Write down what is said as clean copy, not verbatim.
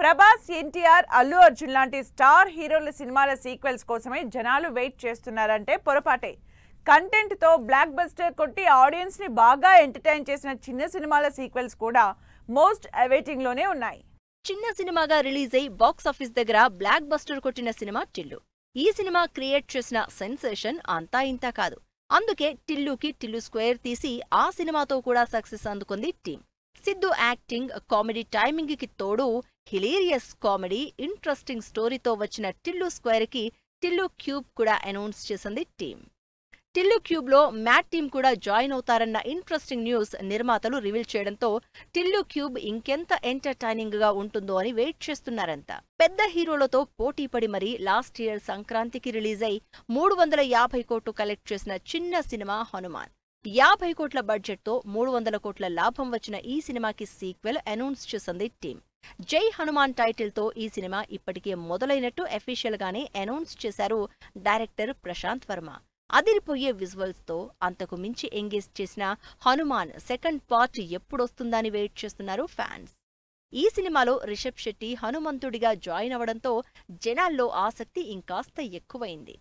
ప్రభాస్, ఎన్టీఆర్, అల్లు అర్జున్ లాంటి స్టార్ హీరోల సినిమాల సీక్వెల్స్ కోసమే జనాలు వెయిట్ చేస్తున్నారంటే పొరపాటే. కంటెంట్ తో బ్లాక్ బస్టర్ కొట్టి ఆడియన్స్ ని బాగా ఎంటర్టైన్ చేసిన చిన్న సినిమాల సీక్వెల్స్ కూడా మోస్ట్ అవైటింగ్ లోనే ఉన్నాయి. చిన్న సినిమాగా రిలీజ్ అయి బాక్స్ ఆఫీస్ దగ్గర బ్లాక్ బస్టర్ కొట్టిన సినిమా టిల్లు. ఈ సినిమా క్రియేట్ చేసిన సెన్సేషన్ అంతా ఇంతా కాదు. అందుకే టిల్లుకి టిల్లు స్క్వేర్ తీసి ఆ సినిమాతో కూడా సక్సెస్ అందుకుంది team. Siddhu acting, comedy timing కి తోడు హిలేరియస్ కామెడీ, ఇంట్రెస్టింగ్ స్టోరీతో వచ్చిన టిల్లు స్క్వేర్ కి టిల్లు క్యూబ్ కూడా అనౌన్స్ చేసింది టీం. టిల్లు క్యూబ్ లో మ్యాట్ టీం కూడా జాయిన్ అవుతారన్న ఇంట్రెస్టింగ్ న్యూస్ నిర్మాతలు రివీల్ చేయడంతో టిల్లు క్యూబ్ ఇంకెంత ఎంటర్టైనింగ్ గా ఉంటుందో అని వెయిట్ చేస్తున్నారంతా. పెద్ద హీరోలతో పోటీపడి మరీ లాస్ట్ ఇయర్ సంక్రాంతికి రిలీజ్ అయి 350 కోట్లు కలెక్ట్ చేసిన చిన్న సినిమా హనుమాన్. 50 కోట్ల బడ్జెట్ తో 300 కోట్ల లాభం వచ్చిన ఈ సినిమాకి సీక్వెల్ అనౌన్స్ చేసింది టీం. జై హనుమాన్ టైటిల్ తో ఈ సినిమా ఇప్పటికే మొదలైనట్టు అఫీషియల్ గానే అనౌన్స్ చేశారు డైరెక్టర్ ప్రశాంత్ వర్మ. అదిరిపోయే విజువల్స్ తో అంతకు మించి ఎంగేజ్ చేసిన హనుమాన్ సెకండ్ పార్ట్ ఎప్పుడొస్తుందని వెయిట్ చేస్తున్నారు ఫ్యాన్స్. ఈ సినిమాలో రిషబ్ శెట్టి హనుమంతుడిగా జాయిన్ అవడంతో జనాల్లో ఆసక్తి ఇంకాస్త ఎక్కువైంది.